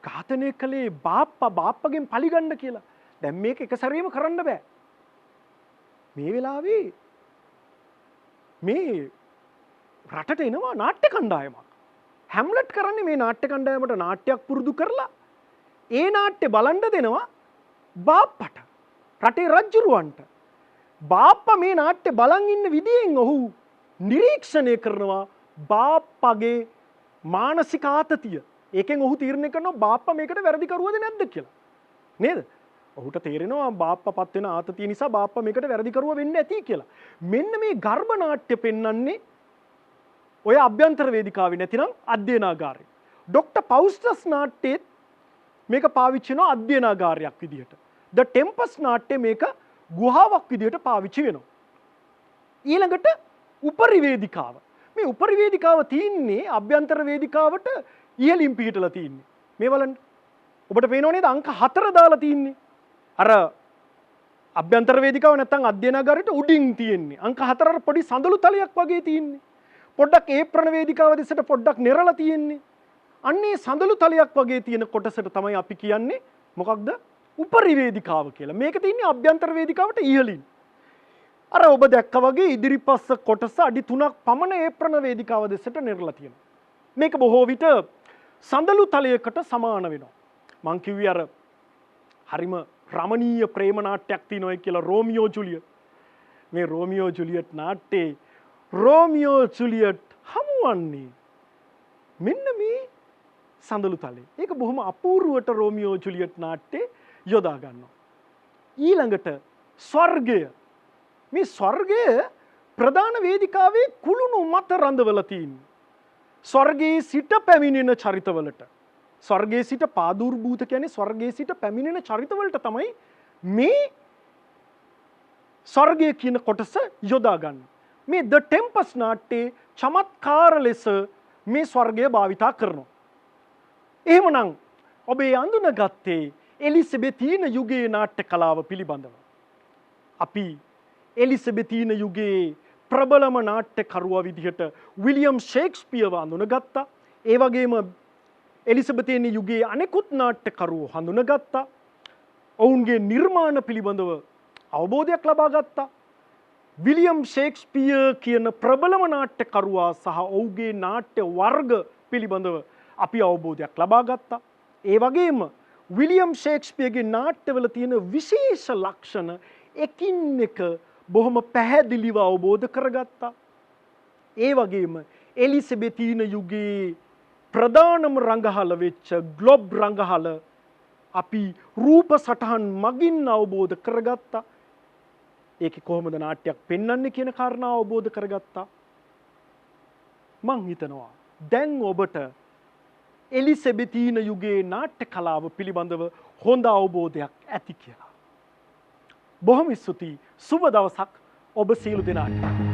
Speaker 1: ඝාතනය කළේ බාප්පගෙන් පලිගන්න කියලා. දැන් මේක එක සැරේම කරන්න බෑ. මේ වෙලාවේ මේ රටට එනවා නාට්‍ය කණ්ඩායමක්. හැම්ලට් කරන්නේ මේ නාට්‍ය කණ්ඩායමට නාට්‍යයක් පුරුදු කරලා ඒ නාට්‍ය බලන්න දෙනවා බාප්පට. රටේ රජුරවන්ට. බාප්පා මේ නාට්‍ය බලන් ඉන්න විදියෙන් ඔහු නිරීක්ෂණය කරනවා බාප්පගේ මානසික ආතතිය. ඒකෙන් ඔහු තීරණය කරනවා බාප්පා මේකට වැරදි කරුවද නැද්ද කියලා. නේද? ඔහුට තේරෙනවා බාප්පාපත් වෙන ආතතිය නිසා බාප්පා මේකට වැරදි කරුවා වෙන්න ඇති කියලා. මෙන්න මේ ගර්භ නාට්‍ය පෙන්වන්නේ ඔය අභ්‍යන්තර වේදිකාවේ නැතිනම් අධ්‍යයනාගාරේ. ඩොක්ටර් පවුස්ටස් නාට්‍යයේ මේක පාවිච්චි වෙනවා අධ්‍යයනාගාරයක් විදිහට. ද ටෙම්පස් නාට්‍යයේ මේක ගුහාවක් විදිහට පාවිච්චි වෙනවා. ඊළඟට උපරි වේදිකාව. මේ උපරි වේදිකාව තියෙන්නේ අභ්‍යන්තර වේදිකාවට ඉහළින් පිහිටලා තියෙන්නේ. මේ බලන්න. ඔබට පේනව නේද අංක 4 දාලා තියෙන්නේ. අර අභ්‍යන්තර වේදිකාව නැත්තම් අධ්‍යයනාගාරයට උඩින් තියෙන්නේ. අංක 4 අර පොඩි සඳලු තලයක් වගේ තියෙන්නේ. පොඩ්ඩක් ඒ ප්‍රණ වේදිකාව දෙසට පොඩ්ඩක් නෙරලා තියෙන්නේ. අන්නේ සඳලු තලයක් වගේ තියෙන කොටසට තමයි අපි කියන්නේ මොකක්ද? උපරි වේදිකාව කියලා. මේක තියෙන්නේ අභ්‍යන්තර වේදිකාවට ඉහළින්. අර ඔබ දැක්ක වගේ ඉදිරිපස්ස කොටස අඩි 3ක් පමණ ඒ ප්‍රණ වේදිකාව දෙසට නෙරලා තියෙනවා. මේක බොහෝ විට සඳලු තලයකට සමාන වෙනවා. මං කිව්වේ අර හරිම රමණීය ප්‍රේම නාට්‍යයක් තියෙනවා කියලා රෝමියෝ ජුලියට්. මේ රෝමියෝ ජුලියට් නාට්‍යයේ රෝමියෝ ජුලියට් හමුවන්නේ මෙන්න මේ සඳලු තලයේ. ඒක බොහොම අපූර්වට රෝමියෝ ජුලියට් නාට්‍යයේ යොදා ගන්නවා. ඊළඟට ස්වර්ගය. මේ ස්වර්ගය ප්‍රධාන වේදිකාවේ කුළුණු මත රඳවලා තියෙනවා. ස්වර්ගයේ සිට පැමිණෙන චරිතවලට. ස්වර්ගයේ සිට පාදුර්භූත කියන්නේ ස්වර්ගයේ සිට පැමිණෙන චරිතවලට තමයි මේ ස්වර්ගය කියන කොටස යොදා ගන්න. මේ ද ටෙම්පස් නාට්‍යයේ චමත්කාර ලෙස මේ ස්වර්ගය භාවිතා කරනවා. එහෙමනම් ඔබ ඒ අඳුනගත්තේ එලිසබෙතීන යුගයේ නාට්‍ය කලාව පිළිබඳව. අපි එලිසබෙතීන යුගයේ ප්‍රබලම නාට්‍යකරුවා විදිහට විලියම් ෂේක්ස්පියර්ව අඳුනගත්තා. ඒ වගේම එලිසබෙතීන යුගයේ අනෙකුත් නාට්‍යකරුවෝ හඳුනගත්තා. ඔවුන්ගේ නිර්මාණ පිළිබඳව අවබෝධයක් ලබා ගත්තා. විලියම් ෂේක්ස්පියර් කියන ප්‍රබලම නාට්‍යකරුවා සහ ඔහුගේ නාට්‍ය වර්ග පිළිබඳව අපි අවබෝධයක් ලබා ගත්තා. ඒ වගේම විලියම් ෂේක්ස්පියර්ගේ නාට්‍යවල තියෙන විශේෂ ලක්ෂණ එකින් එක බොහොම පැහැදිලිව අවබෝධ කරගත්තා. ඒ වගේම එලිසබෙතීන යුගයේ ප්‍රධානම රංගහල වෙච්ච ග්ලොබ් රංගහල අපි රූප සටහන් මගින් අවබෝධ කරගත්තා. ඒකේ කොහොමද නාට්‍යයක් පෙන්වන්නේ කියන කාරණාව අවබෝධ කරගත්තා. මං හිතනවා දැන් ඔබට එලිසබෙතීන යුගයේ නාට්‍ය කලාව පිළිබඳව හොඳ අවබෝධයක් ඇති කියලා. බොහොම ස්තුතියි. සුබ දවසක් ඔබ සියලු දෙනාට.